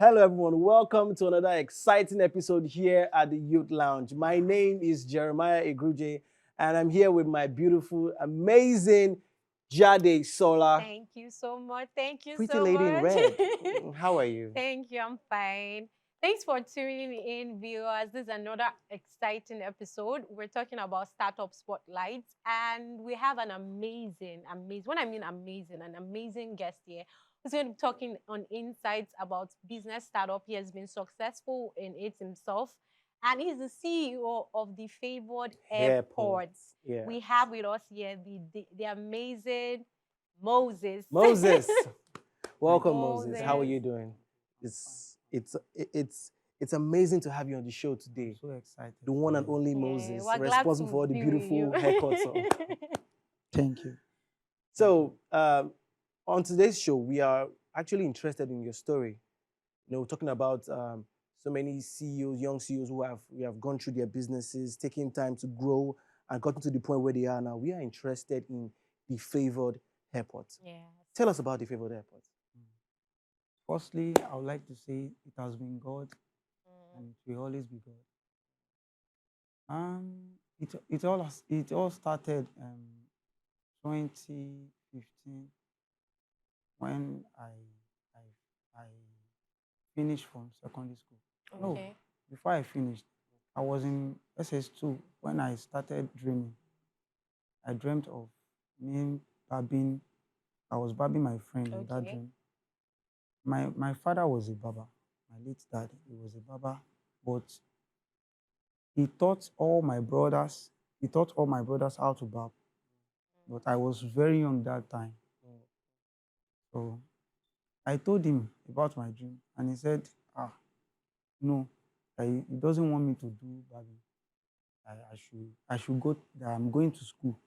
Hello, everyone. Welcome to another exciting episode here at the Youth Lounge. My name is Jeremiah Egruje, and I'm here with my beautiful, amazing Jade Sola. Thank you so much. Thank you Pretty so lady in much. red. How are you? Thank you. I'm fine. Thanks for tuning in, viewers. This is another exciting episode. We're talking about startup spotlights, and we have an amazing, when I mean amazing, an amazing guest here who's going to be talking on insights about business startup. He has been successful in it himself, and he's the CEO of the Favored Airport. Airports. Yeah. We have with us here the amazing Moses. Moses. Welcome, Moses. Moses. How are you doing? It's amazing to have you on the show today. So excited. The one and Yeah. only Yeah, Moses, we're glad responsible to for all the be with beautiful you. haircuts. Thank you. So, on today's show, we are actually interested in your story. Talking about so many CEOs, young CEOs who have gone through their businesses, taking time to grow and gotten to the point where they are now. We are interested in the Favored Airport. Yes. Tell us about the Favored Airport. Firstly, I would like to say it has been God and it will always be God. It all started 2015 when I finished from secondary school. No, Okay. before I finished, I was in SS2 when I started dreaming. I dreamt of me barbing. I was barbing my friend in that Okay. dream. My father was a barber. My late dad, he was a barber, but he taught all my brothers. He taught all my brothers how to barb. But I was very young that time, so I told him about my dream, and he said, no, he doesn't want me to do barbing. I should go. That I'm going to school.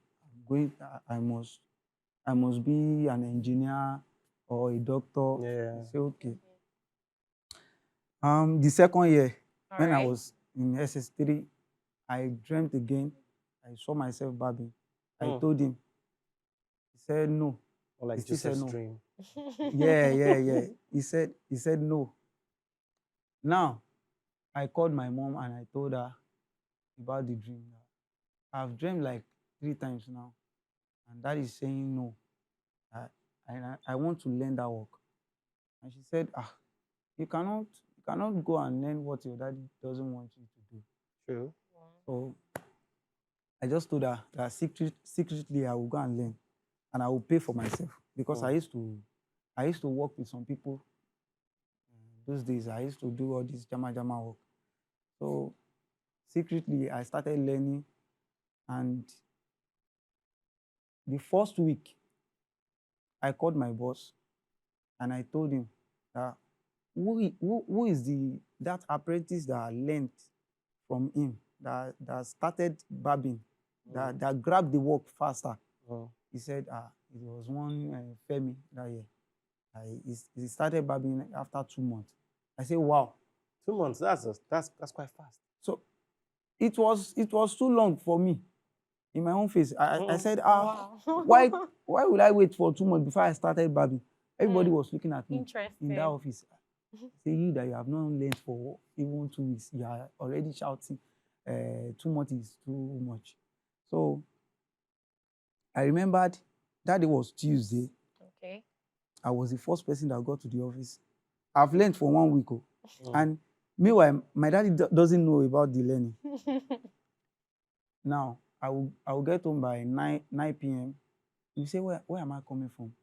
I must be an engineer or a doctor." Yeah. I said, okay. The second year, All when I right. was in SS3, I dreamt again. I saw myself barbing. I told him. He said no. Or like He still said Joseph's no. dream. Yeah. He said no. Now, I called my mom and I told her about the dream. I've dreamed like 3 times now, and Dad is saying no. I want to learn that work. And she said, you cannot go and learn what your daddy doesn't want you to do. True. So I just told her that secretly I will go and learn, and I will pay for myself, because I used to work with some people. Those days I used to do all this jama work. So secretly I started learning, and the first week I called my boss and I told him that who is that apprentice that I learned from him, that started barbing, that grabbed the work faster. He said, it was one Femi that year. He started barbing after 2 months. I said, wow. 2 months. That's quite fast. So it was too long for me. In my own face, I said, Wow. why would I wait for 2 months before I started barbing? Everybody was looking at me in Interesting. that office. Say, you that you have not learned for even 2 weeks, you are already shouting. 2 months is too much. So I remembered that day was Tuesday. Okay. I was the first person that got to the office. I've learned for 1 week. And meanwhile, my daddy doesn't know about the learning. Now, I will get home by 9 p.m. You say, where am I coming from?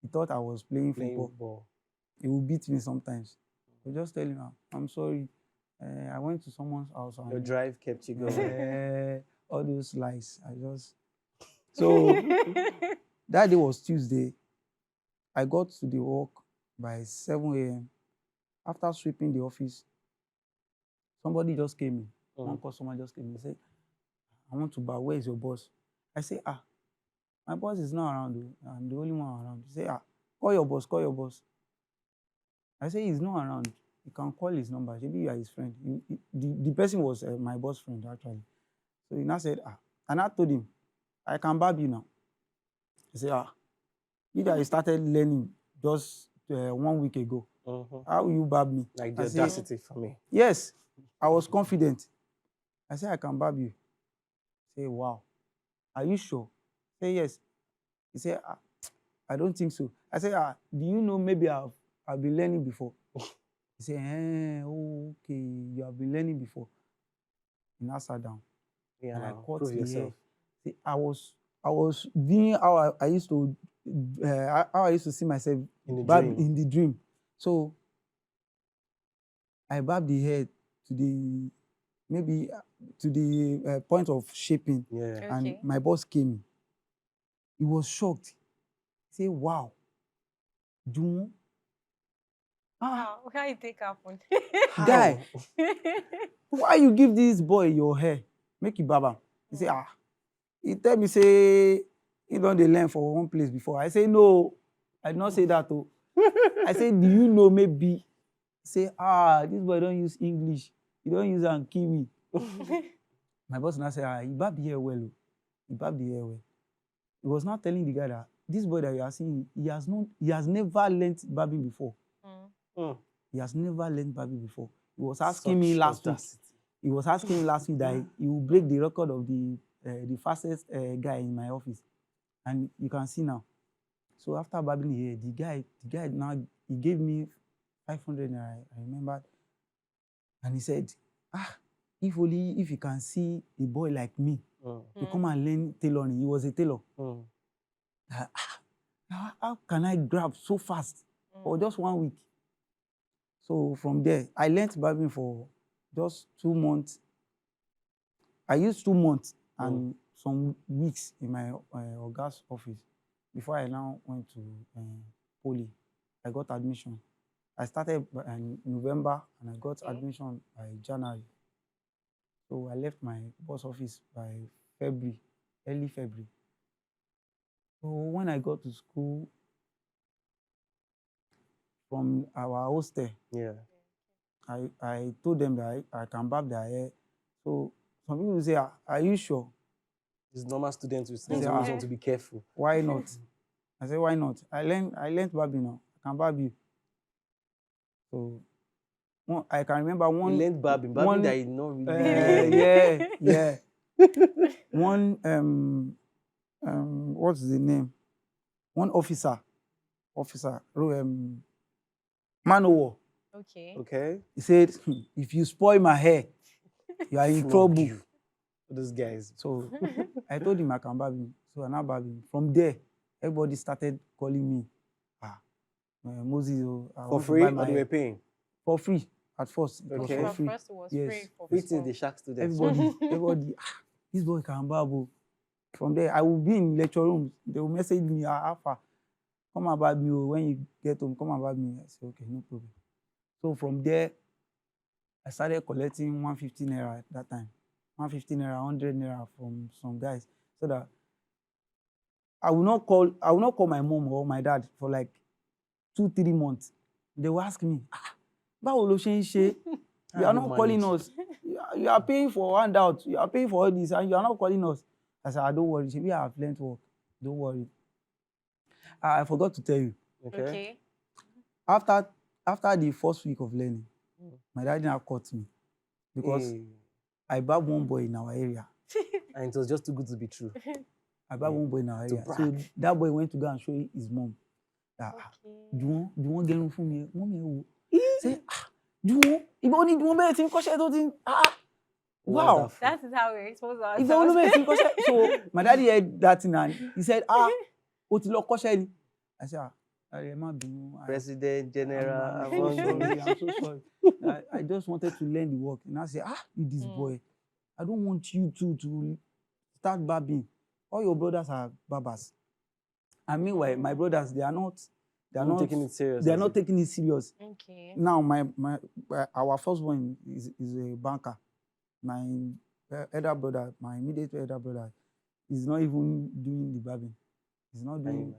He thought I was playing football. He will beat me sometimes. So just tell him, I'm sorry. I went to someone's house. Your drive kept you going. All those lies. So that day was Tuesday. I got to the work by 7 a.m. After sweeping the office, somebody just came in. One customer just came in. He said, I want to buy. Where is your boss? I say, my boss is not around. I'm the only one around. He say, call your boss. I say, he's not around. You can call his number. Maybe you are his friend. The person was my boss friend, actually. So he now said, and I told him, I can barb you now. He said, you that you started learning just 1 week ago. Mhm. How will you barb me? Like the I say, audacity for me. yes. I was confident. I said, I can barb you. Say, wow. Are you sure? Say, yes. He said, I don't think so. I said, do you know maybe I've been learning before? He said, oh, okay, you have been learning before. And I sat down. Yeah, And I now, caught prove the hair. yourself. See, I was doing how I used to how I used to see myself In the barb dream. in the dream. So I barbed the hair to the maybe to the point of shaping, Yeah. and Okay. my boss came in. He was shocked. He said, "Wow, Juwon, How you take happen? guy, How? why you give this boy your hair? Make it barb am." He say, He tell me say he don dey learn for one place before. I say no, I did not say that o. I say, do you know maybe? Say, this boy don use English. He don use am kill me. My boss now say, he barb the hair well o. He barb the hair well. He was now telling the guy that this boy that you are seeing, he has never learnt barbing before. Mm. He has never learnt barbing before. He was Such asking me last week. audacity. He was asking me last week that he will break the record of the fastest guy in my office, and you can see now. So after barbing the hair, the guy now he gave me 500 naira. I remember, and he said, if only if you can see a boy like me to come and learn tailoring. He was a tailor. How can I grab so fast for just 1 week? So from there, I learnt barbing for just 2 months. I used 2 months and some weeks in my oga's office before I now went to Poly. I got admission. I started in November and I got admission by January. So I left my boss office by February, early February. So when I got to school from our hostel, Yeah. I told them that I can barb their hair. So some people say, are you sure? This normal students will Yeah. always want to be careful. Why not? I said, why not? I learned barbing now. I can barb you. So I can remember one. You learned barbing that is not really. Yeah. One what's the name? One officer, man o' war. Okay. He said, if you spoil my hair, you are in Flog trouble. you. Those guys. So I told him I can barb him. So I now barb him. From there, everybody started calling me, Moses, For free or they were paying? For free at first. It was Okay. for free. First it was Yes. free for Free things the shark students. Everybody, this boy can barb o. From there, I will be in lecture rooms. They will message me, Alpha, come and barb me o. When you get home, come and barb me. I say, okay, no problem. So from there, I started collecting 150 naira at that time. 150 naira, 100 naira from some guys. So that I will not call my mom or my dad for like 2-3 months. They will ask me, báwo ló ṣe ń ṣe? You are not calling us. You are paying for handout. You are paying for all this, and you are not calling us. I said, don't worry. We have plenty work. Don't worry. I forgot to tell you. Okay. After the first week of learning, my dad now caught me because I barbed one boy in our area. And it was just too good to be true. I barbed one boy in our area. So brag. that boy went to go and show his mom. Juwon gẹrun fún mi. Mommy wo. Say, Juwon, ìgbà wo ni Juwon bẹ̀rẹ̀ tí ń kọ́ṣẹ́ tó ti ń wow. Wonderful. That is how we're supposed to Ìgbà wo ló bẹ̀rẹ̀ tí ń kọ́ṣẹ́? So my daddy heard that thing and he said, o ti lọ kọ́ṣẹ́ ni. I said, ẹ má bínú. President, General, I'm so sorry. I just wanted to learn the work. And I said, you this boy, I don't want you to start barbing. All your brothers are barbers. And meanwhile, my brothers, they are not taking it serious. They are not taking it serious. Okay. Now, our firstborn is a banker. My elder brother, my immediate elder brother, is not even doing the barbing. He's not doing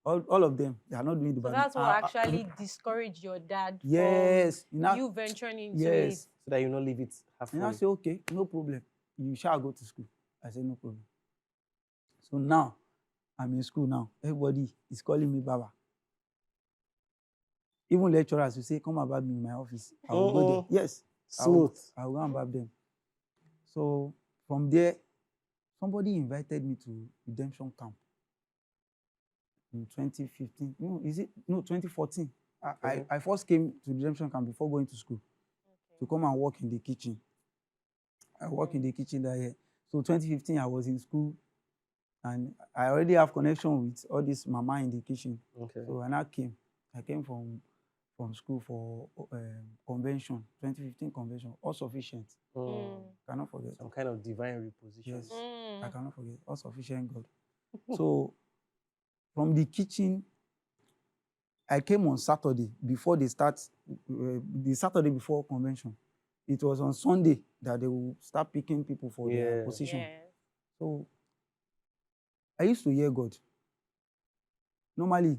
all of them. They are not doing the barbing. So that's what actually discouraged your dad from you venturing into it. So that you not leave it halfway. And I say, okay, no problem. You shall go to school. I say, no problem. So now, I'm in school now. Everybody is calling me Baba. Even lecturers will say, come and barb me in my office. I will go there. Yes. Smooth. I will go and barb them. So from there, somebody invited me to Redemption Camp in 2015. No, 2014. I first came to Redemption Camp before going to school to come and work in the kitchen. I work in the kitchen that year. So 2015, I was in school, and I already have connection with all this mama in the kitchen. Okay. So when I came from school for convention, 2015 convention, all sufficient. Cannot forget. Some kind of divine reposition. Yes, I cannot forget. All sufficient God. So from the kitchen, I came on Saturday before they start, the Saturday before convention. It was on Sunday that they will start picking people for their position. Yes. So I used to hear God. Normally,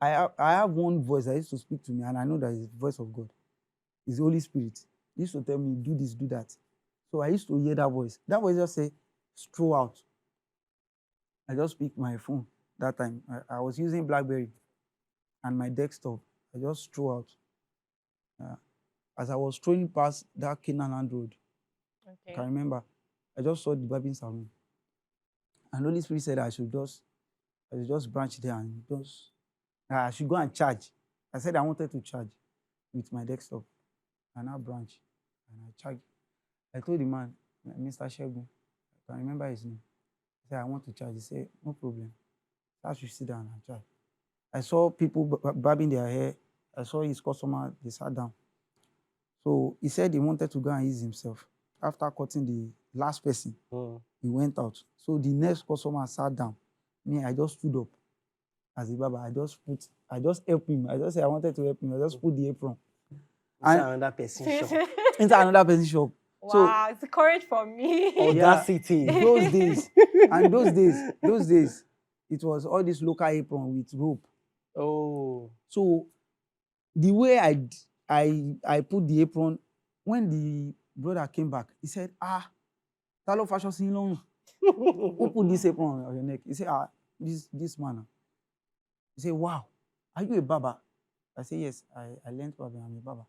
I have one voice that used to speak to me, and I know that it's the voice of God. It's the Holy Spirit. He used to tell me, do this, do that. So I used to hear that voice. That voice just say, stroll out. I just picked my phone that time. I was using BlackBerry and my desktop. I just stroll out. As I was strolling past that Canaan Land Road, I can remember, I just saw the barbing salon. And Holy Spirit said I should just branch there and I should go and charge. I said I wanted to charge with my desktop. And I branch and I charge. I told the man, Mr. Shegun, I can remember his name. I said, I want to charge. He said, no problem. I should sit down and charge. I saw people barbing their hair. I saw his customer, they sat down. So he said he wanted to go and ease himself. After cutting the last person, he went out. So the next customer sat down. Me, I just stood up as a barber. I just helped him. I just said I wanted to help him. I just put the apron. Inside another person's shop. Inside another person's shop. Wow, it's courage for me. Audacity. Those days, it was all this local apron with rope. Oh. So the way I put the apron, when the brother came back, he said, Talo fashion sin long. Who put this apron on your neck? He said, this man. He said, wow, are you a barber? I said, yes, I learned barbering. I'm a barber.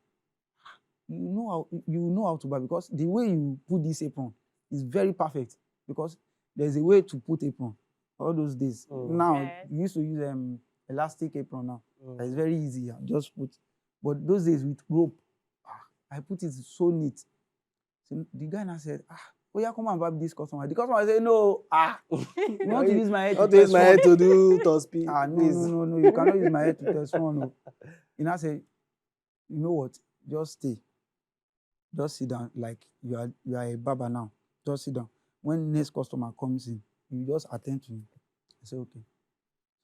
You know how to barb, because the way you put this apron is very perfect, because there's a way to put apron. All those days. Now, you used to use elastic apron now. It's very easy. Just put. But those days with rope, I put it so neat. So the guy now said, oh yeah, come and barb this customer. The customer said, no, you want to use my head to test my head to do tospi. No, you cannot use my head to test one. No. He now said, you know what? Just stay. Just sit down, like you are a barber now. Just sit down. When next customer comes in, you just attend to him. I said, okay.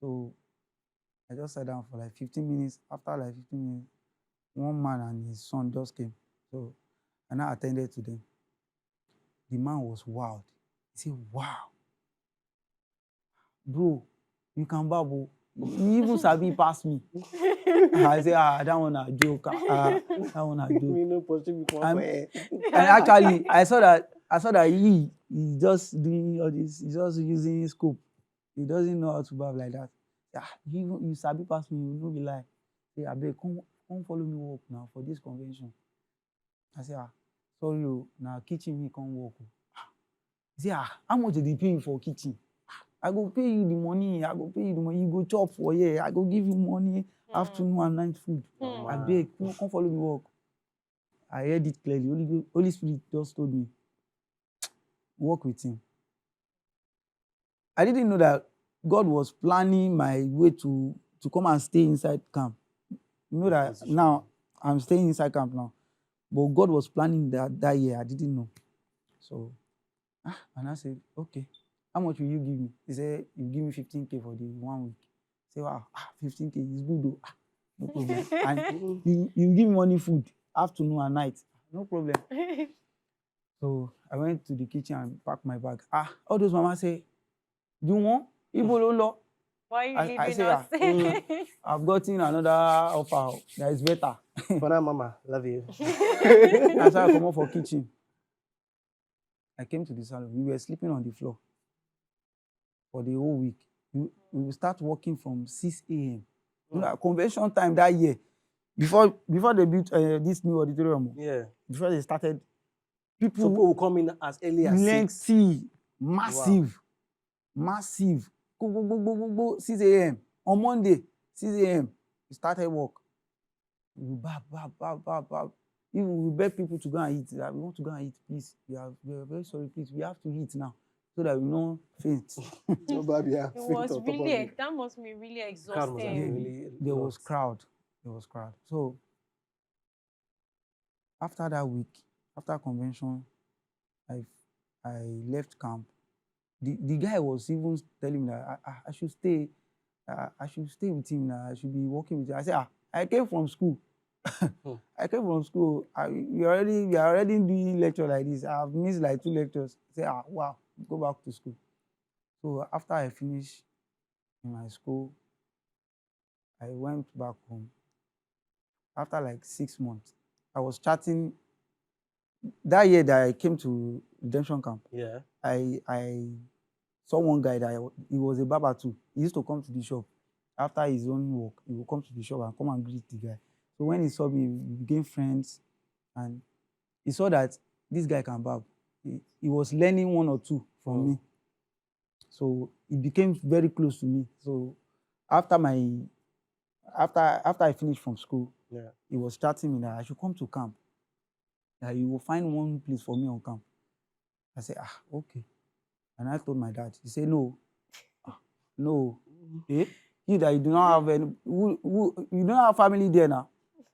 So I just sat down for like 15 minutes. After like 15 minutes, one man and his son just came. So I now attended to them. The man was wild. He said, wow. Bro, you can barb. You even sabi pass me. I say, that one a joke. That one a joke. And actually, I saw that he just doing all this. He's just using his scope. He doesn't know how to barb like that. You sabi pass me. You no be lie. Say, abeg, come follow me work now for this convention. I say, sorry, now kitchen me come work. He say, how much did they pay you for kitchen? I go pay you the money. You go chop for here. I go give you money, afternoon and night food. I beg, come follow me work. I heard it clearly. Holy Spirit just told me, work with him. I didn't know that God was planning my way to come and stay inside camp. You know that now I'm staying inside camp now. But God was planning that year. I didn't know. So, and I said, okay. How much will you give me? He said, you give me 15K for the 1 week. I said, wow, 15K is good though. No problem. And you give me money, food, afternoon and night. No problem. So I went to the kitchen and packed my bag. All those mamas say, you want? Ibo. Why are you leaving us? I've gotten another offer that is better. For now, mama, love you. That's why I come up for kitchen. I came to the salon. We were sleeping on the floor for the whole week. We will start working from 6 a.m. You know, convention time that year, before they built this new auditorium, Yeah. before they started, So people people will come in as early as 6. plenty, massive. Go, 6 a.m. On Monday, 6 a.m. We started work. We bab. Even we beg people to go and eat. That we want to go and eat, please. We are very sorry, please. We have to eat now so that we don't faint. Nobody has It faint was on top really, of it. that must be really crowd must have been exhausting. really There was lots. crowd. There was crowd. So after that week, after convention, I left camp. The guy was even telling me that I should stay. I should stay with him now. I should be working with him. I said, I came from school. I came from school. We are already doing lecture like this. I've missed like 2 lectures. I said, wow, go back to school. So after I finished in my school, I went back home. After like 6 months, I was chatting. That year that I came to redemption camp, Yeah. I saw one guy that he was a barber too. He used to come to the shop. After his own work, he would come to the shop and come and greet the guy. So when he saw me, we became friends, and he saw that this guy can barb. He was learning 1 or 2 from me. So he became very close to me. So after I finished from school, Yeah. he was chatting me that I should come to camp. That he will find one place for me on camp. I said, okay. And I told my dad. He said, no. No. You that you do not have any, you don't have family there now.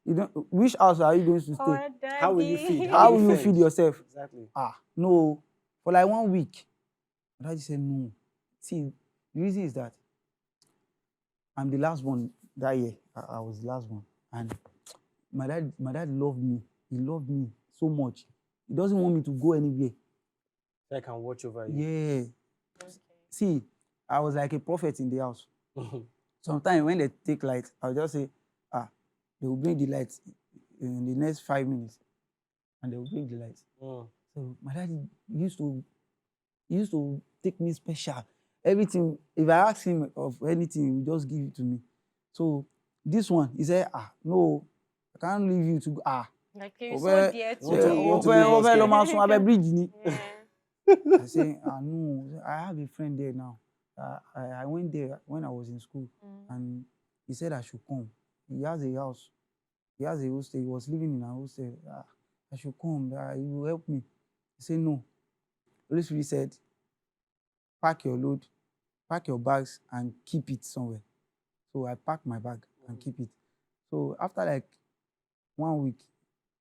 You don't. Which house are you going to stay? Oh, How will you Daddy. feed? How will you fend? feed yourself? Exactly. No. For like 1 week. My dad said, no. See, the reason is that I'm the last one that year. I was the last one. And my dad loved me. He loved me so much. He doesn't want me to go anywhere. So I can watch over you. Yeah. Okay. See, I was like a prophet in the house. Sometimes when they take light, I'll just say, they will bring the lights in the next 5 minutes. And they will bring the lights. So my daddy used to take me special. Everything, if I ask him of anything, he will just give it to me. So this one, he said, no, I can't leave you to go. Like you're so dear to want to- me. want to leave us there. Yeah. I say, no, I have a friend there now. I went there when I was in school, and he said I should come. He has a house. He has a hostel. He was living in a hostel. I should come. He will help me. He said, no. Holy Spirit said, pack your load, pack your bags, and keep it somewhere. So I packed my bag and keep it. So after like 1 week,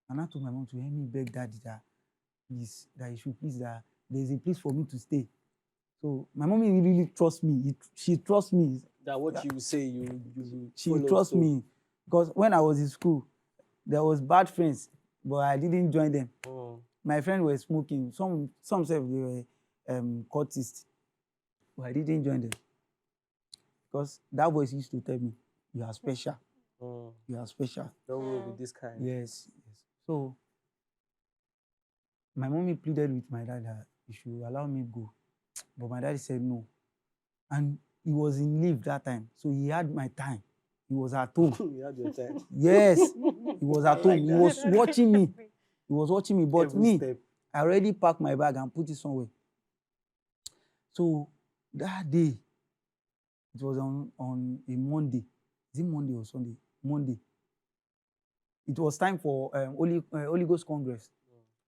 and I told my mom to help me beg daddy that please, that he should please, that there's a place for me to stay. So my mommy really trusts me. She trusts me. That what you say, you She follow, trusts so- me. Because when I was in school, there was bad friends, but I didn't join them. My friends were smoking. Some said they were cultists, but I didn't join them. Because that voice used to tell me, you are special. You are special. Don't roll with this kind. Yes. So my mommy pleaded with my dad that he should allow me go. But my daddy said no. And he was in leave that time. So he had my time. He was at home. You had your time. Yes. He was at home. He was watching me. He was watching me. But Every me, step. I already packed my bag and put it somewhere. So that day, it was on a Monday. Is it Monday or Sunday? Monday. It was time for Holy Ghost Congress.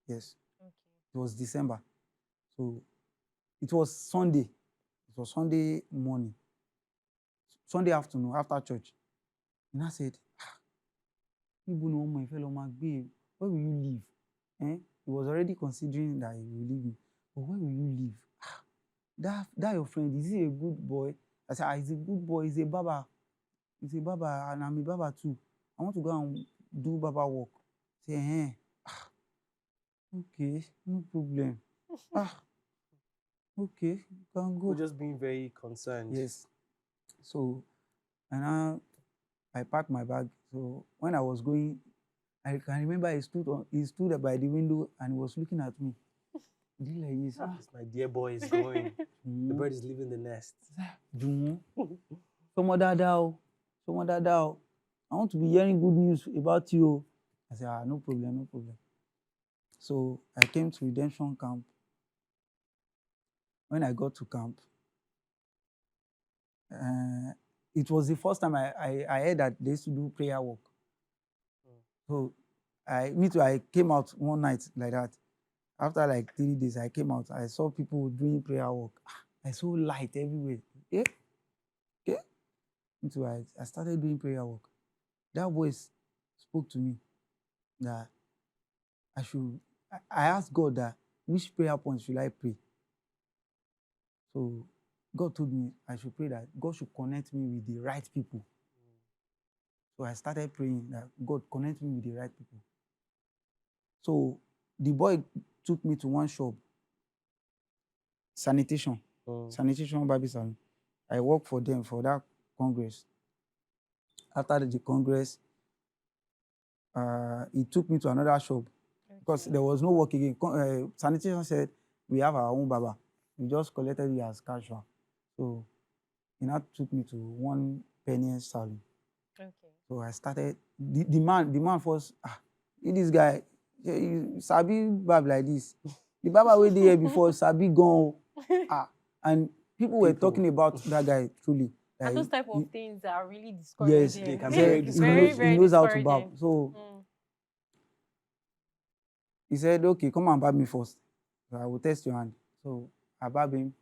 Yes. Okay. It was December. So it was Sunday. It was Sunday morning. Sunday afternoon after church. And I said, where will you live? He was already considering that he will leave me. But where will you live? That your friend, is he a good boy? I said, he's a good boy. He's a barber. He's a barber, and I'm a barber too. I want to go and do barber work. Say, okay, no problem. Okay, you can go. We're just being very concerned. Yes. So, and I packed my bag. So when I was going, I can remember he stood by the window and he was looking at me. He did like this. Yes, my dear boy is going. The bird is leaving the nest. Someone dada o. I want to be hearing good news about you. I said, no problem, no problem. So I came to Redemption Camp. When I got to camp, it was the first time I heard that they used to do prayer work. So I came out one night like that. After like 3 days, I came out. I saw people doing prayer work. I saw light everywhere. Yeah. Okay. I started doing prayer work. That voice spoke to me that I asked God that which prayer point should I pray? So God told me I should pray that God should connect me with the right people. So I started praying that God connect me with the right people. So the boy took me to one shop, sanitation Bible salon. I worked for them for that congress. After the congress, he took me to another shop because there was no work again. Sanitation said, we have our own baba. We just collected it as casual. So he now took me to one penny salon. Okay. So I started, the man first, this guy, Sabi Bab like this. The Baba were there before, Sabi gone. And people were talking about that guy truly. And those type of things are really discouraging. Yes, they can be very, very very he knows how to discouraging. bab. So he said, okay, come and bab me first. So I will test your hand. So I bab him.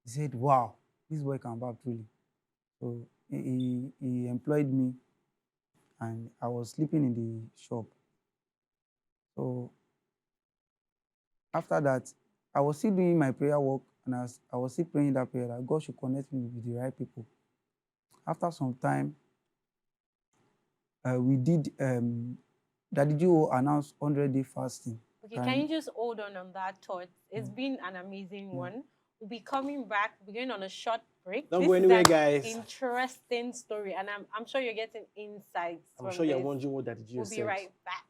He said, wow, this boy can bab truly. So he employed me and I was sleeping in the shop. So after that, I was still doing my prayer work and I was still praying that prayer that God should connect me with the right people. After some time, we did, Daddy Joe announced 100-day fasting. Okay, can you just hold on that thought? It's been an amazing one. We'll be coming back. We're going on a short break. Don't go anywhere, guys. Interesting story, and I'm sure you're getting insights. I'm sure you're wondering what Daddy Joe said. We'll be right back.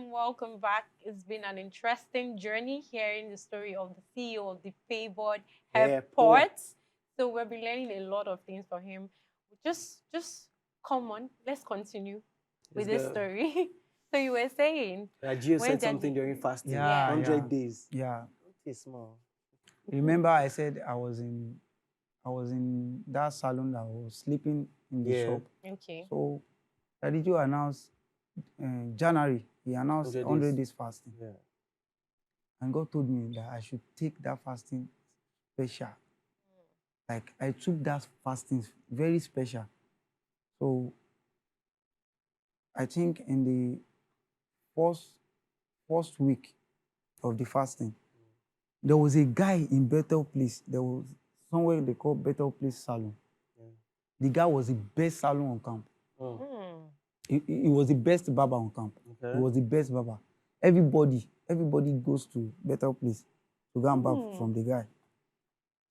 Welcome back. It's been an interesting journey hearing the story of the CEO of the Favored Airport. So we'll be learning a lot of things from him. Just come on, let's continue with this story. So you were saying Gio said something during fasting. 100 days. Yeah. Okay, small. Remember, I said I was in that salon that I was sleeping in the shop. Okay. So Daddy Joe announced January. He announced 100 days fasting. Yeah. And God told me that I should take that fasting special. Like I took that fasting very special. So I think in the first week of the fasting, there was a guy in Bethel Place. There was somewhere they call Bethel Place Salon. Yeah. The guy was the best salon on camp. He was the best barber on camp. Okay. He was the best barber. Everybody goes to Bethel Place to go and barb from the guy.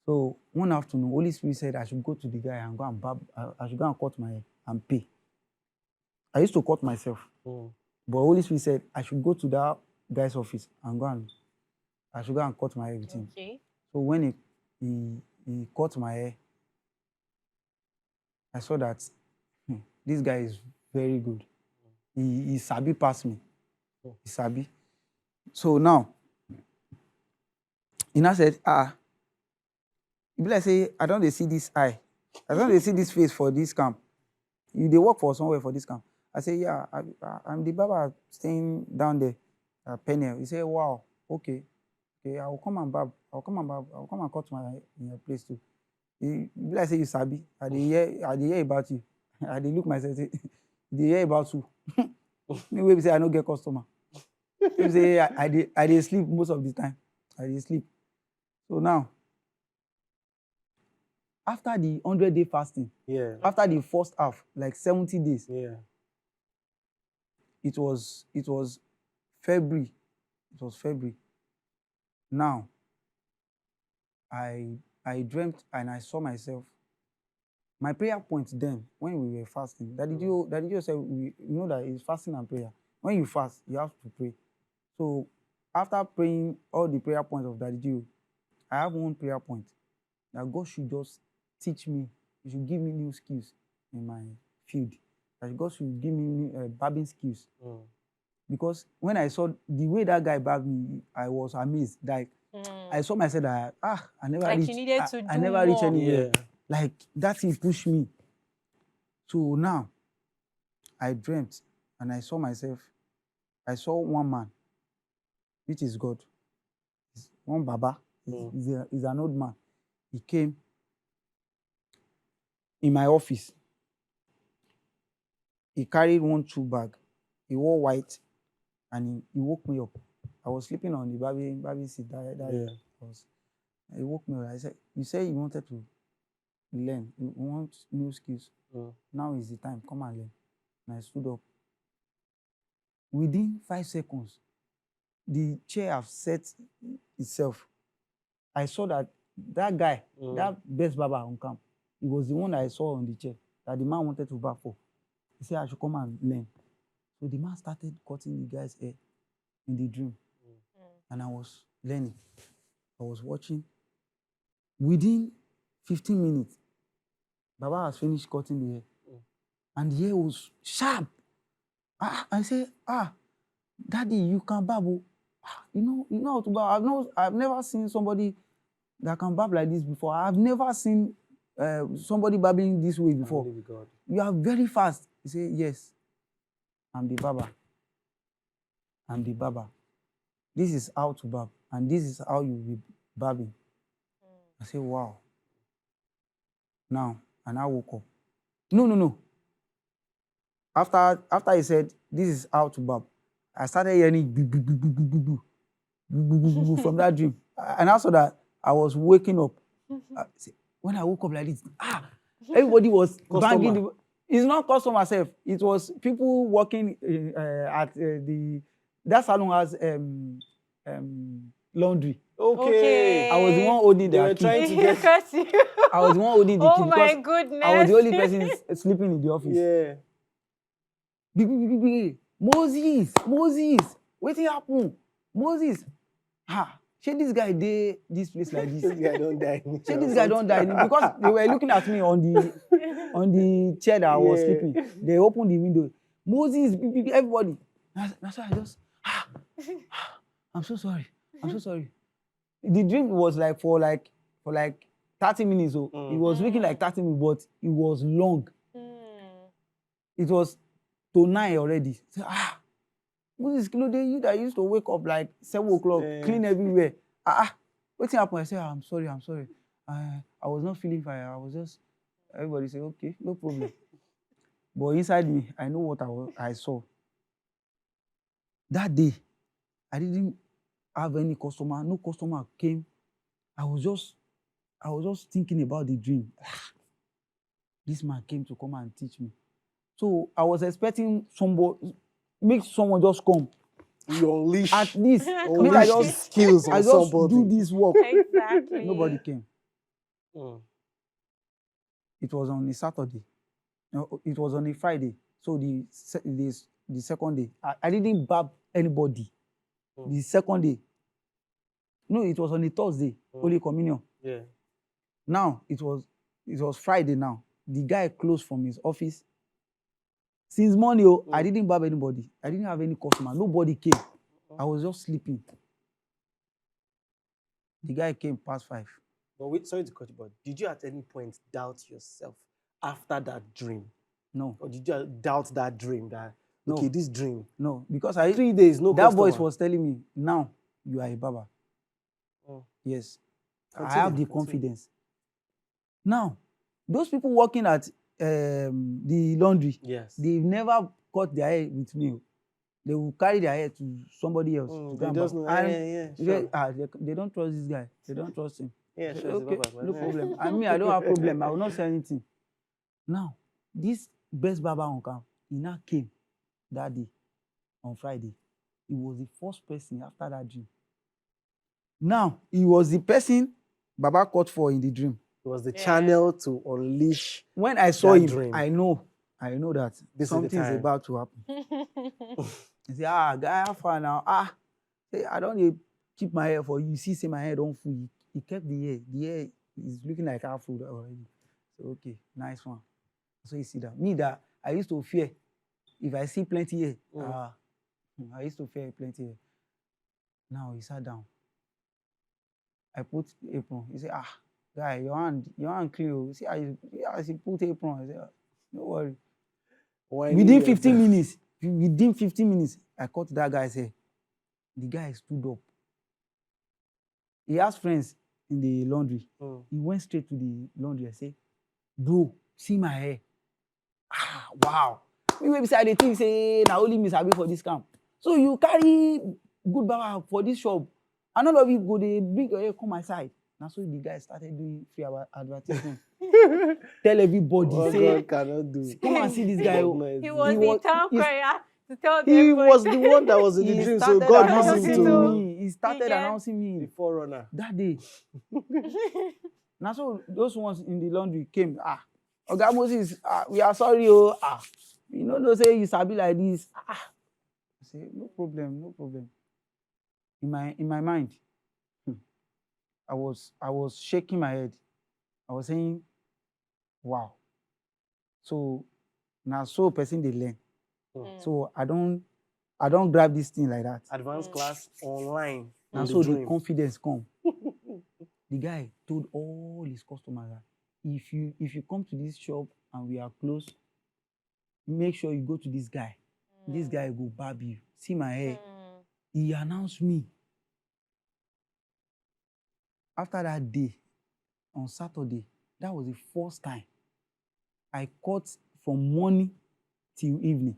So one afternoon, Holy Spirit said I should go to the guy and go and barb. I should go and cut my hair and pay. I used to cut myself, but Holy Spirit said I should go to that guy's office and I should go and cut my hair with him. Okay. So when he cut my hair, I saw that this guy is very good. He sabi pass me. He sabi. So now, he now said, if I say, I don't see this eye. As long as they see this face for this camp, they work for somewhere for this camp. I say, yeah, I'm the barber staying down there at Peniel. He say, wow, okay, I will come and barb. I'll come and cut my in your place too. He be like say you sabi. I dey hear about you. I dey look myself say, they hear about you. Me wey be say I no get customer. He say I dey sleep most of the time. I dey sleep. So now, after the 100-day fasting, after the first half, like 70 days, it was February. It was February. Now, I dreamt and I saw myself. My prayer point then, when we were fasting, Daddy Joe said, you know that it's fasting and prayer. When you fast, you have to pray. So after praying all the prayer points of Daddy Joe, I have one prayer point that God should just teach me. He should give me new skills in my field. That God should give me new barbing skills. Because when I saw the way that guy barbed me, I was amazed. Like I saw myself that I never like reached. you needed to I do never reached more. anywhere. Like that thing pushed me. So now I dreamt and I saw myself. I saw one man, which is God. He's one Baba. He's an old man. He came in my office. He carried one tool bag. He wore white, and he woke me up. I was sleeping on the baby seat. He woke me up. I said, "You say you wanted to learn. You want new skills. Now is the time. Come and learn." And I stood up. Within 5 seconds, the chair have set itself. I saw that guy, that best barber on camp, he was the one that I saw on the chair that the man wanted to barb for. He said I should come and learn. So the man started cutting the guy's hair in the dream. And I was learning. I was watching. Within 15 minutes, Baba has finished cutting the hair. And the hair was sharp. I said, Daddy, you can barb. You know how to barb. I've never seen somebody that can barb like this before. I've never seen somebody barbing this way before. You are very fast. He said, yes, I'm the barber. I'm the barber. This is how to barb. And this is how you will be barbing. I said, wow. Now, and I woke up. No. After he said, this is how to barb, I started hearing from that dream. And also that I was waking up. When I woke up like this, everybody was banging. It's not customer self. It was people working at that salon has laundry. Okay. I was the one holding the key. Trying to get. I was the one holding the key Oh my because goodness. I was the only person sleeping in the office. Yeah. Moses, wetin happen? Moses, shey this guy dey this place like this? This guy don't die. Shey this guy don die? Because they were looking at me on the chair that I was sleeping. They opened the window. Moses, everybody. That's why I just, I'm so sorry. The dream was like for 30 minutes. So it was looking like 30 minutes, but it was long. It was to 9 already. So, Moses, you that used to wake up like 7 o'clock, clean everywhere. What happened? I said, I'm sorry. I was not feeling fine. I was just, everybody said, okay, no problem. But inside me, I know what I saw. That day, I didn't have any customer. No customer came. I was just thinking about the dream. This man came to come and teach me. So I was expecting make someone just come. You unleash. At least unleash the skills on somebody. Do this work. Exactly. Nobody came. It was on a Saturday. No, it was on a Friday. So the second day, I didn't barb anybody. The second day. No, it was on a Thursday, Holy Communion. Yeah. Now it was Friday now. The guy closed from his office. Since morning, I didn't barb anybody. I didn't have any customer. Nobody came. I was just sleeping. The guy came past 5. But wait, sorry to cut you, but did you at any point doubt yourself after that dream? No, Or did you doubt that dream that, okay, No. this dream, no, because I 3 days, no that voice customer? was telling me, now you are a barber. Mm. Yes, I Continue, have the continue. confidence. Now, those people working at the laundry, Yes. they've never cut their hair with me. They will carry their hair to somebody else. to go They and just barb. know, And yeah, they, sure. they don't trust this guy. They don't trust him. Yeah, I say, sure, it's a okay, barber, no man. problem. I mean, I don't have problem. I will not say anything. Now, this best barber on camp, he now came that day on Friday. He was the first person after that dream. Now, he was the person Baba caught for in the dream. It was the Yeah. channel to unleash. When I saw That him, dream. I know that This is the something is time. about to happen. He say, guy, how far now? Say, I don't dey keep my hair for you. You see, say my hair don't full. He kept the hair. The hair is looking like half full already. So, okay, nice one. So you see that. Me that I used to fear if I see plenty hair. I used to fear plenty hair. Now he sat down. I put apron. He said, guy, your hand clean. Oh. See as you put apron. I said, no worry. Within 15 minutes, I caught that guy's hair. The guy stood up. He has friends in the laundry. He went straight to the laundry and said, bro, see my hair. Wow. Me wey be say I dey think say na only me sabi for this camp. So you carry good barber for this shop, and all of you go dey bring your hair come my side. Na so the guy started doing free advertisement. Tell everybody, What say, God cannot do. come and see this guy. He was the town crier to tell He everybody. was the one that was in the He dream, so started God used announcing him to me. He started Yeah. announcing me the forerunner. that day. Now so those ones in the laundry came. Oga Moses, we are sorry, oh. You know, say you sabi like this. I say, no problem, no problem. In my mind, I was shaking my head. I was saying, wow. So now so person they learn. So I don't grab this thing like that. Advanced class online. Now in so the dream. confidence come. The guy told all his customers that if you come to this shop and we are close, make sure you go to this guy. This guy go barb you. See my hair. He announced me. After that day, on Saturday, that was the first time I cut from morning till evening.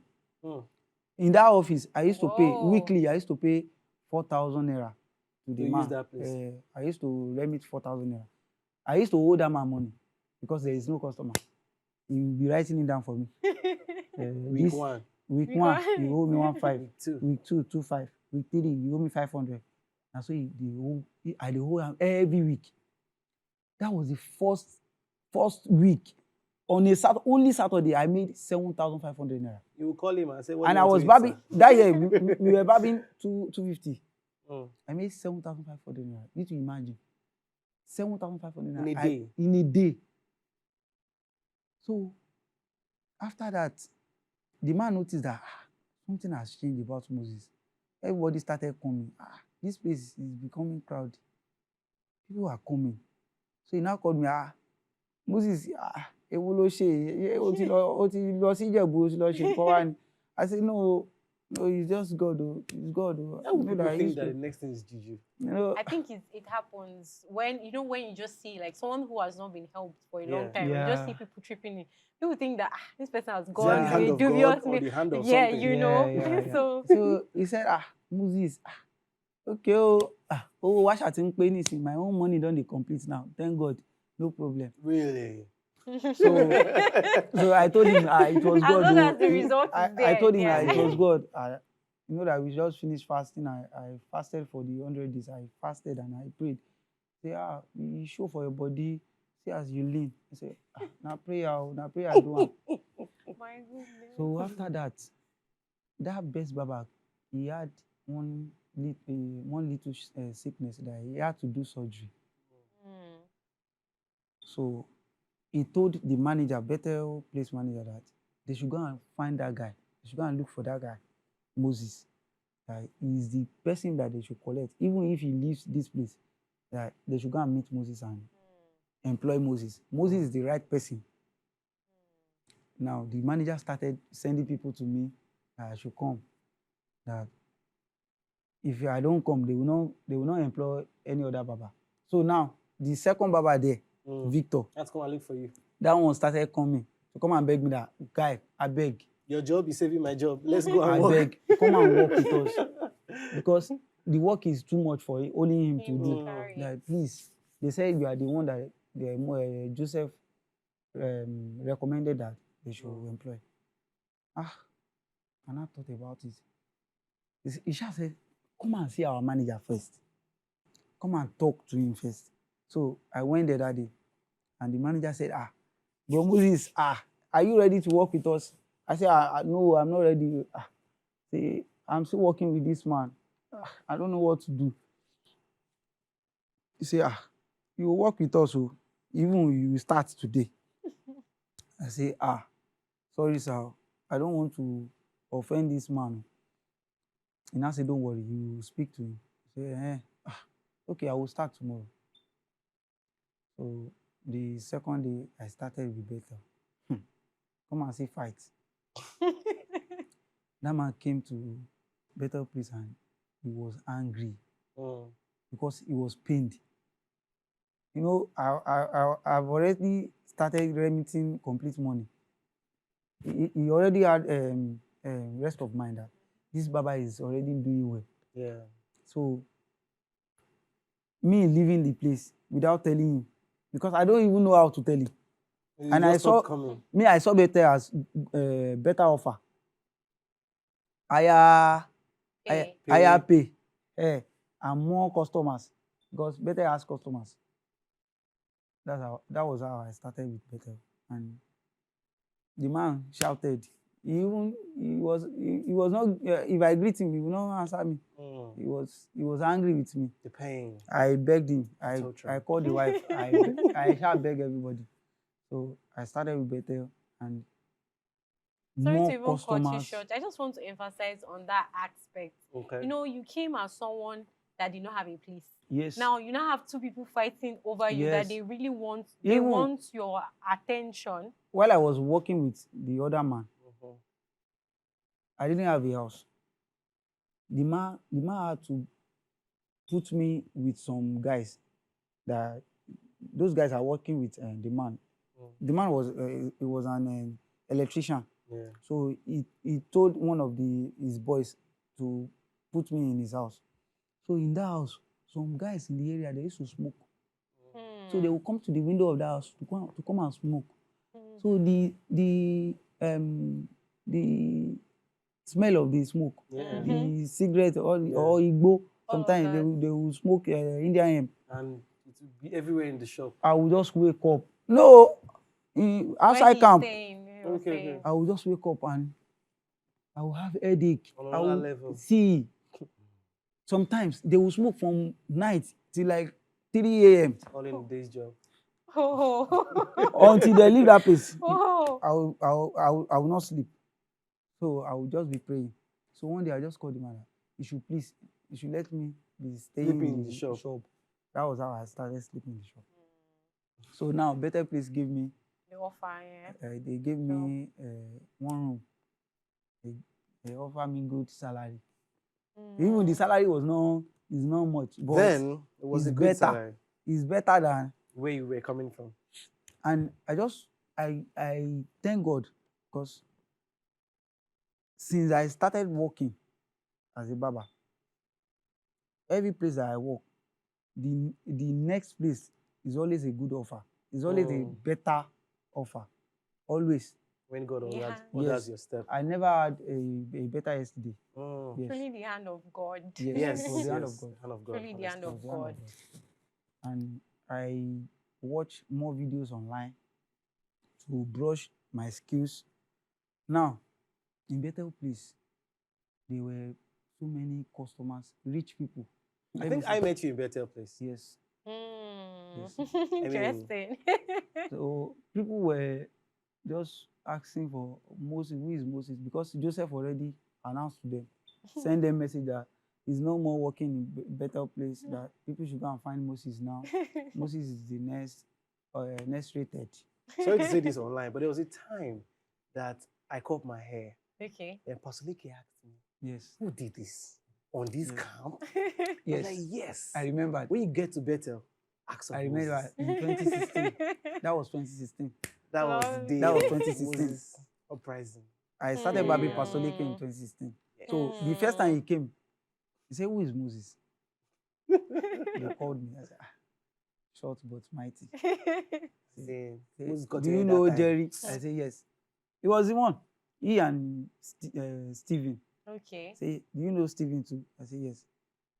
In that office, I used to pay weekly. I used to pay 4,000 naira to the man. Use that place. I used to remit 4,000 naira. I used to owe that man money because there is no customer. He will be writing it down for me. Week 1. Week 1, you owe me 1.5. Week 2. Week 2, 2.5. Week 3, you owe me 500. And so I owe him every week. That was the first week. On only Saturday, I made 7,500 naira. You will call him and say, what And do you I want was to eat, barbing sir? that year. We were barbing 250. I made 7,500 naira. You need to imagine 7,500 naira In a day. in a day. So after that, the man noticed that something has changed about Moses. Everybody started coming. This place is becoming crowded. People are coming. So he now called me. Moses, ewo lo ṣe, o ti lọ sí Ìjẹ̀bú, o ti lọ ṣe nǹkan wá ni. I said, no, it's just God. It's God. How would You know people think used that to- the next thing is juju? you know, I think it happens when you just see like someone who has not been helped for a long Yeah. time. You just see Yeah. people tripping in. People think that this person has Is that gone the hand to a of God dubious or way. the hand of Yeah, something? you know. Yeah. So he said, Moses, okay, what I think pay this my own money don't dey complete now. Thank God, no problem. Really? So I told him, it was As God. long oh. as the result is I there, told him yeah. it was God. You know that we just finished fasting. I fasted for the 100 days. I fasted and I prayed. Say, you show for your body. See as you lean. I say, now prayer do am. My goodness. So after that best barber, he had one little sickness that he had to do surgery. So he told the manager, better place manager, that they should go and find that guy. They should go and look for that guy, Moses. That is the person that they should collect. Even if he leaves this place, that they should go and meet Moses and employ Moses. Moses is the right person. Now the manager started sending people to me that I should come. That if I don't come, they will not employ any other baba. So now the second baba there, Victor, That's come and look for you. that one started coming to come and beg me that, guy, I beg. Your job is saving my job. Let's go and I work. beg, come and work with us. Because the work is too much for only him to Him to do. carry. Like, please, they said you are the one that Joseph recommended that they should employ. And I thought about it. Isha said, come and see our manager first. Come and talk to him first. So I went there that day, and the manager said, Bro Moses, are you ready to work with us? I said, no, I'm not ready. Say, I'm still working with this man. I don't know what to do. He said, you will work with us, so even you start today. I say, sorry, sir. I don't want to offend this man. And I said, don't worry, you speak to him. He said, okay, I will start tomorrow. So the second day, I started with Bethel. Come and see fight. That man came to Bethel Place and he was angry because he was pained. You know, I've already started remitting complete money. He already had rest of mind that this Baba is already doing well. Yeah. So me leaving the place without telling him, because I don't even know how to tell him. You And just I saw stopped coming. I saw better as better offer. Higher pay, and more customers, because Better has customers. That was how I started with Better. And the man shouted. He was not. If I greet him, he will not answer me. He was angry with me. The pain. I begged him. So true. I called the wife. I shall beg everybody. So I started with Better, and Sorry more to even cut you customers. short. I just want to emphasize on that aspect. Okay. You know, you came as someone that did not have a place. Yes. Now you now have two people fighting over you that Yes. they really want. Even- They want your attention. While I was working with the other man, I didn't have a house. The man had to put me with some guys that those guys are working with the man. The man was he was an electrician. Yeah. So he told one of his boys to put me in his house. So in that house, some guys in the area, they used to smoke. So they will come to the window of the house to come and smoke. So the smell of the smoke, Yeah. the cigarette or igbo, All of sometimes they that. will smoke Indian hemp. And it will be everywhere in the shop. I will just wake up. No, outside camp, Okay. I will just wake up and I will have headache. On I another will level. see. Sometimes they will smoke from night till like 3 a.m. All in the day's job. until they leave that place. Oh. I will not sleep. So I will just be praying. So one day I just called the man. You should let me be staying Sleeping in in the shop. That was how I started sleeping in the shop. So now Better Place give me. The offer, yeah. They gave me 1 room. They offer me good salary. Even the salary is not much. But Then it was it's a good better. salary. It's better than. Where you were coming from. And I thank God, because since I started working as a barber, every place that I work, the next place is always a good offer. It's always a better offer. Always. When God orders, Yeah. orders your step. I never had a better yesterday. Yes. Truly the hand of God. Yes, it was the hand of yes, God. hand of God. Truly the hand It of was the hand God. of God. And I watch more videos online to brush my skills. Now, in Better Place, there were so many customers, rich people. I think I met you in Better Place. Yes. Yes. Interesting. So people were just asking for Moses. Who is Moses? Because Joseph already announced to them, send them message that he's no more working in Better Place, that people should go and find Moses now. Moses is the next next rated. Sorry to say this online, but there was a time that I cut my hair. Okay. And Pastor Leke asked me, Yes. who did this on this Yes. camp? Yes. I was like, yes. I remember. When you get to Bethel, ask of I remember Moses. in 2016. That was 2016. That was the day That was of 2016. Moses uprising. I started barbing Mm. Pastor Leke in 2016. So the Mm. first time he came, he said, "Who is Moses?" They called me. I said, "Short but mighty." Saying, Say, Moses got "Do your you head know that time. Jerry?" I said, "Yes." He was the one. He and Stephen. Okay. Say, "Do you know Stephen too?" I said, "Yes."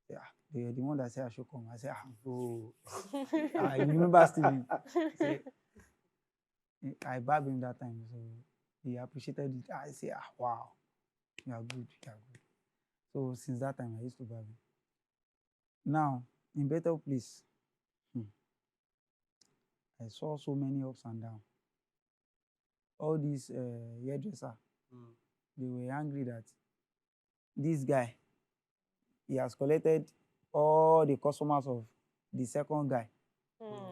Say, they are the one that said I should come. I said, Oh. I remember Stephen. Say, I barbed him that time, so he appreciated it. I say, wow, you are good, you are good. So since that time, I used to barb him. Now, in Better Place, I saw so many ups and downs. All these hairdresser, they were angry that this guy, he has collected all the customers of the second guy.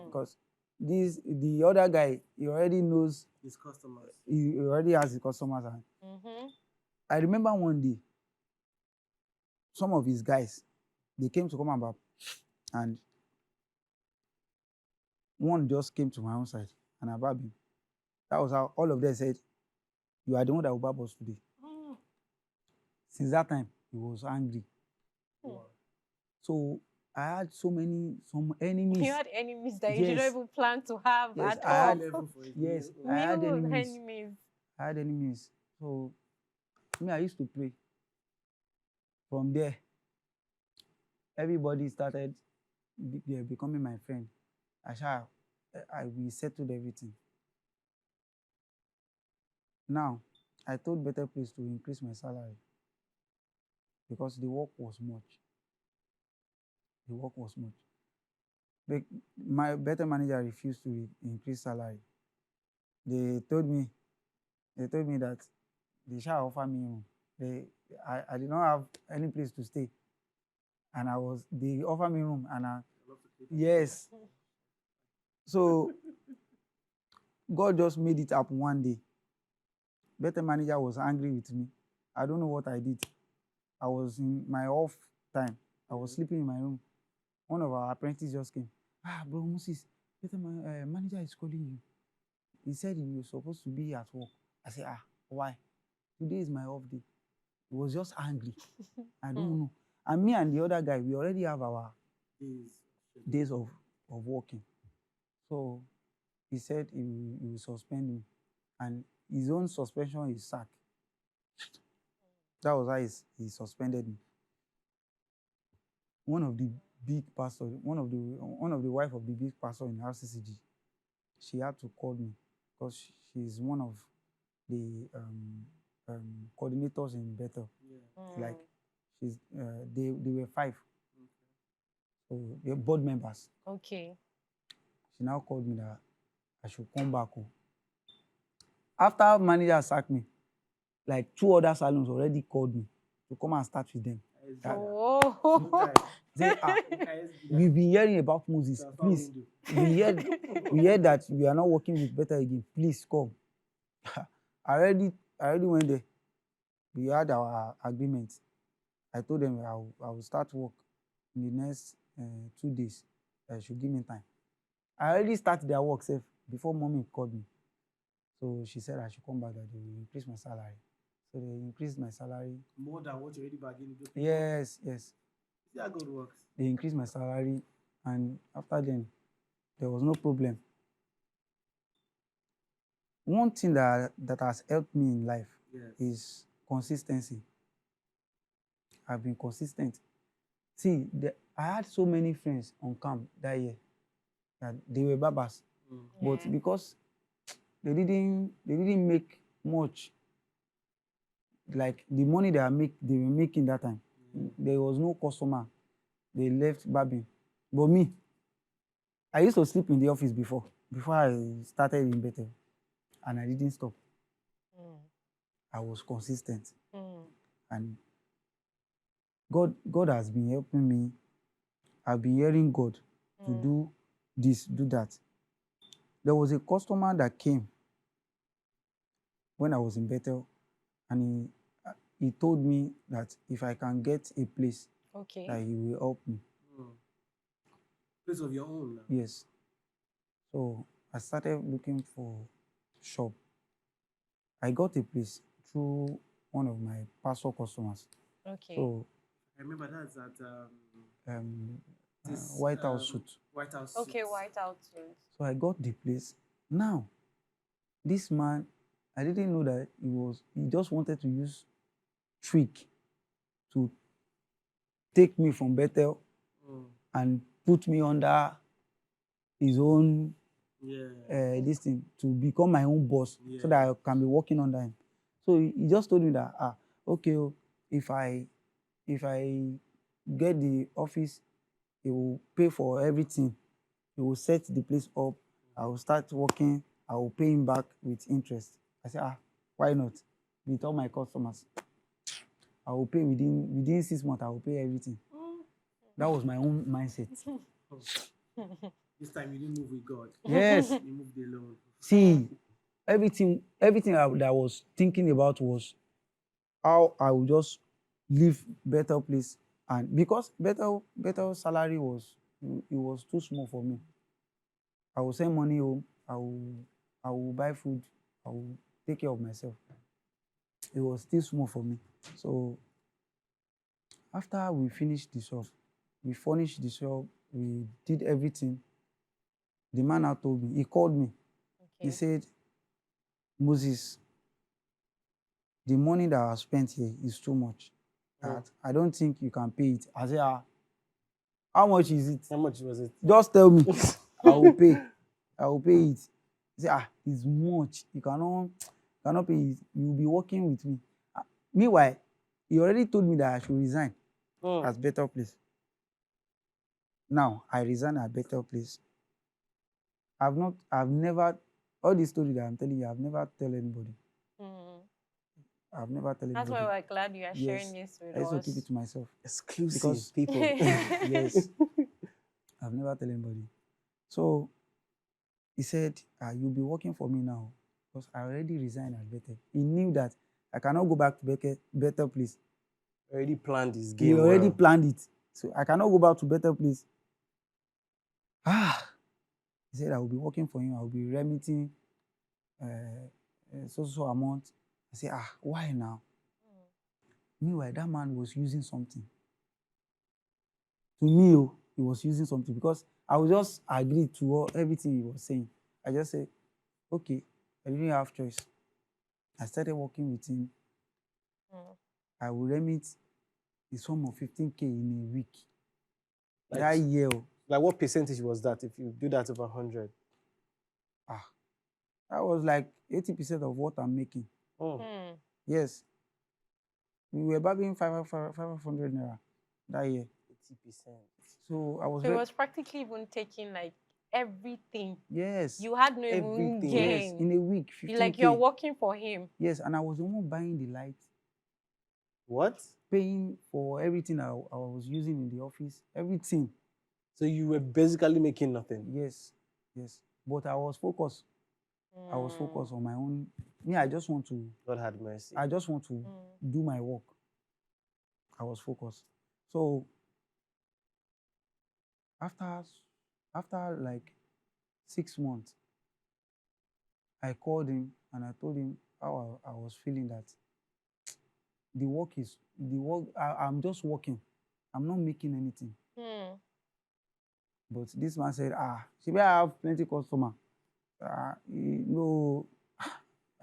Because the other guy, he already knows His customers. he already has the customers. And I remember one day, some of his guys, they came to come and barb, and one just came to my own side and I barbed him. That was how all of them said, "You are the one that will barb us today." Since that time, he was angry. So I had some enemies. You had enemies that you Yes. didn't even plan to have Yes, at I all. had yes, I had New enemies. enemies. I had enemies. So me, I used to pray. From there, everybody started becoming my friend. We settled everything. Now, I told Better Place to increase my salary because the work was much. The work was much. But my Better manager refused to increase salary. They told me that they shall offer me room. I did not have any place to stay, and they offered me room, and yes. So God just made it happen one day. Better manager was angry with me. I don't know what I did. I was in my off time. I was sleeping in my room. One of our apprentices just came. Bro Moses, Better manager is calling you. He said you're supposed to be at work. I said, why? Today is my off day. He was just angry. I don't know. And me and the other guy, we already have our days of working. So he said he will suspend me. And his own suspension is sack. That was how he suspended me. One of the big pastors, one of the wife of the big pastor in RCCG, she had to call me because she's one of the coordinators in Bethel. Like they were 5. So they're board members. Okay. She now called me that I should come back home. After manager sacked me, like 2 other salons already called me to come and start with them. We've been hearing about Moses. Please, we heard that we are not working with Better again. Please come. I already went there. We had our agreement. I told them I will start work in the next 2 days. They should give me time. I already started their work safe before mommy called me. So she said I should come back, that they will increase my salary. So they increased my salary. More than what you already bargained. Yes. See how God works. They increased my salary, and after then, there was no problem. One thing that has helped me in life is consistency. I've been consistent. See, I had so many friends on camp that year that they were barbers, but because they didn't make much, like the money they were making that time, there was no customer. They left barbing. But me, I used to sleep in the office before I started in Bethel, and I didn't stop. I was consistent, and God has been helping me. I've been hearing God to do this, do that. there was a customer that came when I was in Bethel, and he told me that if I can get a place, Okay. that he will help me. Place of your own now. Yes. So I started looking for shop. I got a place through one of my pastor customers. Okay. So I remember that's at White House suit. White House. Okay, Suits. White House suit. So I got the place. Now, this man, I didn't know that he just wanted to use trick to take me from Bethel and put me under his own this thing, to become my own boss, so that I can be working under him. So he just told me that okay, if I get the office, he will pay for everything. He will set the place up. I will start working. I will pay him back with interest. I said, why not? With all my customers, I will pay within 6 months. I will pay everything. That was my own mindset. This time you didn't move with God. Yes. You moved alone. See, everything that I was thinking about was how I would just leave Bethel place, and because Bethel salary was too small for me. I will send money home. I will buy food. I will take care of myself. It was still small for me. So after we finished the shop, we furnished the shop, we did everything. The man now told me, he called me. Okay. He said, Moses, the money that I spent here is too much. I don't think you can pay it. I said, how much is it? How much was it? Just tell me. I will pay. I will pay it. He said, it's much. You cannot pay it. You will be working with me. Meanwhile, he already told me that I should resign at Better Place. Now, I resign at Better Place. I've never, all the story that I'm telling you, I've never tell anybody. I've never tell anybody. That's why we're glad you are sharing this with us. I used to keep it to myself. Exclusive Because people. Yes. I've never tell anybody. So he said, you'll be working for me now, because I already resigned at Better. He knew that I cannot go back to Better Place. Already planned this game. He already planned it. So I cannot go back to Better Place. He said, I will be working for him. I will be remitting so amount. I said, why now? Meanwhile, that man was using something. To me, he was using something, because I would just agree to everything he was saying. I just said, okay, I didn't have choice. I started working with him. I will remit the sum of 15K in a week. Like, that year. Like, what percentage was that if you do that over 100? That was like 80% of what I'm making. Yes. We were babbling 500 naira that year. 80%. So I was. So it was practically even taking like everything. Yes. You had no even gain. Yes. In a week, 15K. Like you're working for him. Yes, and I was the one buying the light. What? Paying for everything I was using in the office. Everything. So you were basically making nothing? Yes. Yes. But I was focused. I was focused on my own. I just want to. God had mercy. I just want to do my work. I was focused. So after like 6 months, I called him and I told him how I was feeling, that the work. I'm just working. I'm not making anything. But this man said, maybe I have plenty of customers. No,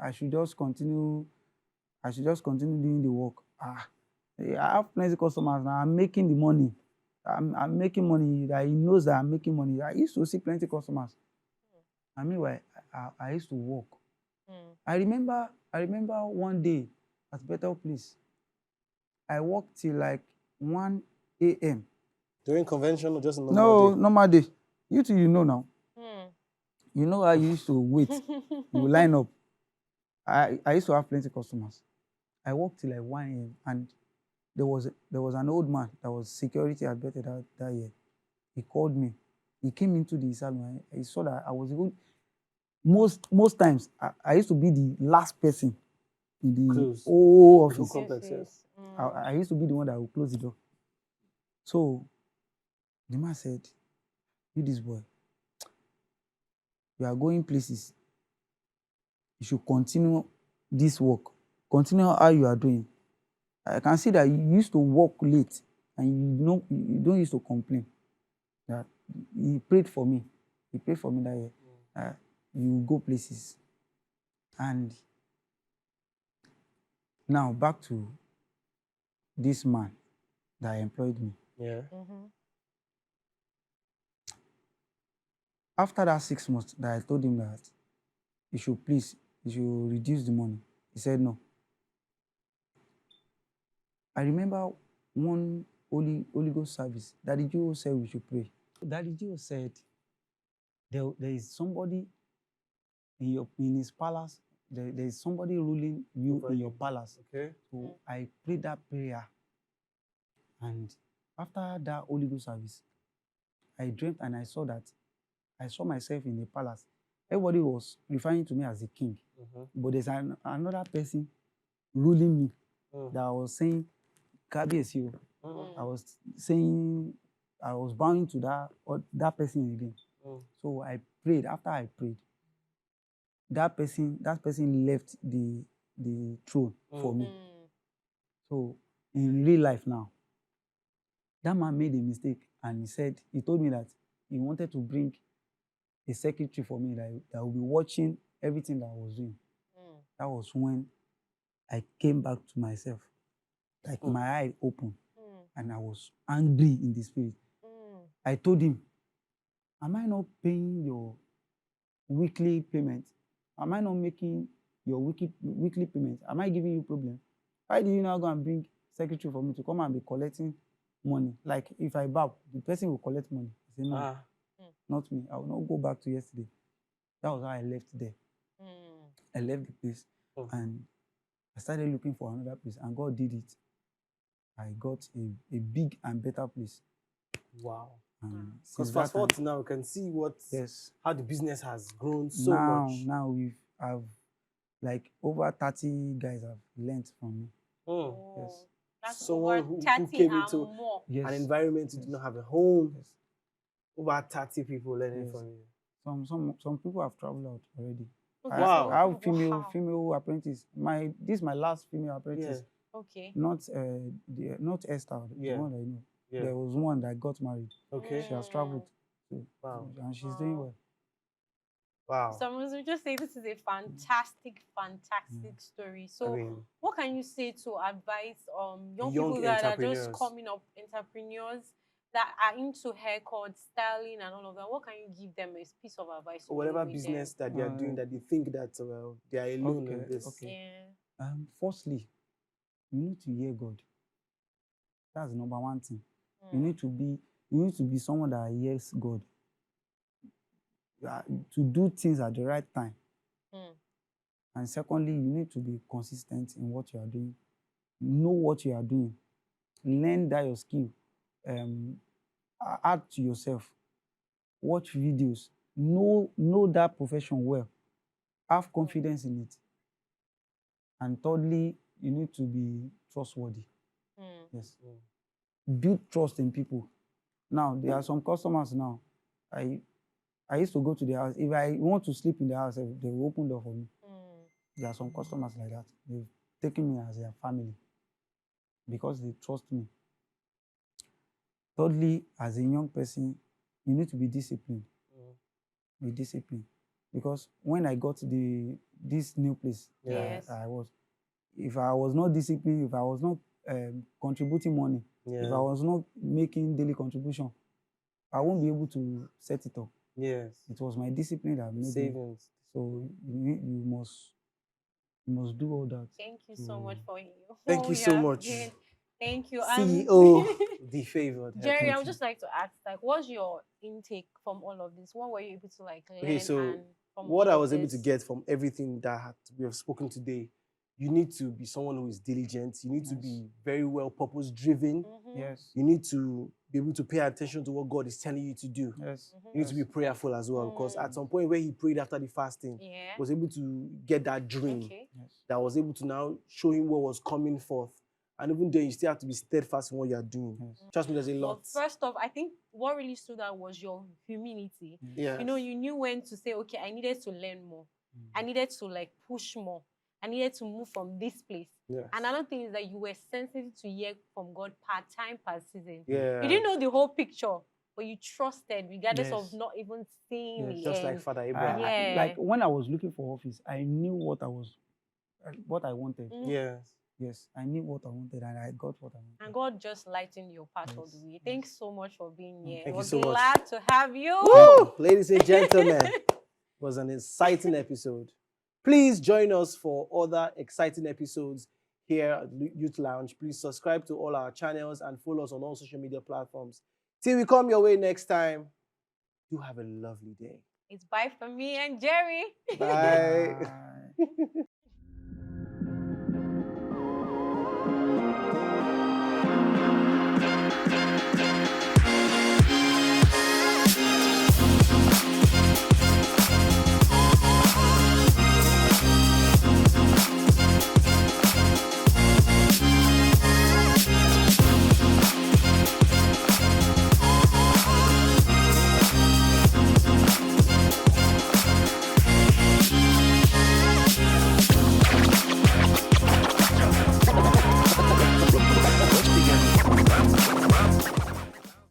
I should just continue doing the work. I have plenty of customers now. I'm making the money. I'm making money. That he knows that I'm making money. I used to see plenty of customers. And meanwhile, I used to work. I remember one day at Better Place, I worked till like 1 a.m. During convention or just a normal day? No, normal day. You two, you know now. You know how you used to wait. You will line up. I used to have plenty of customers. I worked till like 1 a.m. and there was an old man that was security at Better that year. He called me. He came into the salon. He saw that I was even. most times I used to be the last person in the Close. whole The whole office. complex, yes. I used to be the one that would close the door. So the man said, "You this boy, you are going places. You should continue this work. Continue how you are doing. I can see that you used to work late and you don't used to complain." That he prayed for me. He prayed for me that year. You go places. And now back to this man that employed me. Yeah. After that 6 months that I told him that you should reduce the money, he said no. I remember one Holy Ghost service. Daddy Joe said we should pray. Daddy Joe said there is somebody in his palace. There is somebody ruling you Over in you. your palace. Okay. So I prayed that prayer, and after that Holy Ghost service, I dreamt and I saw myself in the palace. Everybody was referring to me as the king, but there's another person ruling me that was saying, "Kábíyèsí o." I was saying, I was bowing to that person again. So I prayed. After I prayed, that person left the throne for me. So in real life now, that man made a mistake and he told me that he wanted to bring a secretary for me that will be watching everything that I was doing. That was when I came back to myself. Like my eye opened and I was angry in the spirit. I told him, "Am I not paying your weekly payment? Am I not making your weekly payment? Am I giving you problem? Why do you now go and bring secretary for me to come and be collecting money? Like if I bow, the person will collect money." I said, "No, not me. I will not go back to yesterday." That was how I left there. I left the place and I started looking for another place, and God did it. I got a big and better place. Wow. Since Because that fast forward time, to now, we can see yes, how the business has grown so much. now I've like over 30 guys have learnt from me. Yes. That's Someone over who 30 came and into more. Yes. an environment you Yes. did not have a home. Yes. Over 30 people learning Yes. from you. Some people have traveled out already. Okay, Wow. I have wow. female apprentice. This is my last female apprentice. Yeah. Okay. Not Esther, Yeah. the one that you know. Yeah. There was one that got married. Okay. She has traveled too. Wow. And she's doing well. Wow. Someone would just say this is a fantastic story. So I mean, what can you say to advise young young people that are just entrepreneurs. coming up, entrepreneurs that are into haircut, styling and all of that? What can you give them a piece of advice? or whatever motivate them? business that they are doing that they think that well they are alone in this. Okay. Yeah. Firstly, you need to hear God. That's the number one thing. You need to be someone that hears God. To do things at the right time. And secondly, you need to be consistent in what you are doing. Know what you are doing. Learn that your skill. Add to yourself. Watch videos. Know that profession well. Have confidence in it. And thirdly, you need to be trustworthy. Yes. Build trust in people. Now, there are some customers now. I used to go to their house. If I want to sleep in the house, they will open the door for me. There are some customers like that. They've taken me as their family because they trust me. Thirdly, as a young person, you need to be disciplined. Be disciplined. Because when I got this new place, Yes. if I was not disciplined, if I was not contributing money, if I was not making daily contribution, I won't be able to set it up. Yes. It was my discipline that made savings. Me. So you must do all that. Thank you so much for you. Thank you so much. Thank you. CEO The Favored. Jerry, I would just like to ask, like, what's your intake from all of this? What were you able to like learn? Okay, so and from what all I of was able to this? get from everything that we have spoken today, you need to be someone who is diligent. You need to be very well purpose driven. Yes. You need to be able to pay attention to what God is telling you to do. Yes. You need to be prayerful as well, because at some point where he prayed after the fasting, Yeah. was able to get that dream Okay. Yes. that was able to now show him what was coming forth. And even then, you still have to be steadfast in what you are doing. Yes. Trust me, there's a But lot. first off, I think what really stood out was your humility. Yeah. You know, you knew when to say, okay, I needed to learn more. Mm. I needed to like push more. I needed to move from this place. Yes. Another thing is that you were sensitive to hear from God per time, per season. Yeah. You didn't know the whole picture, but you trusted regardless Yes. of not even seeing Yes. the Just like end. Father I- Abraham. Yeah. like when I was looking for office, I knew what I wanted. Mm. Yes. Yes, I knew what I wanted, and I got what I wanted. And God just lightened your path all the Yes, way. yes. Thanks so much for being here. Thank you We're so much. glad to have you. Woo! Ladies and gentlemen, it was an exciting episode. Please join us for other exciting episodes here at Youth Lounge. Please subscribe to all our channels and follow us on all social media platforms. Till we come your way next time, do have a lovely day. It's bye from me and Jerry. Bye. Bye.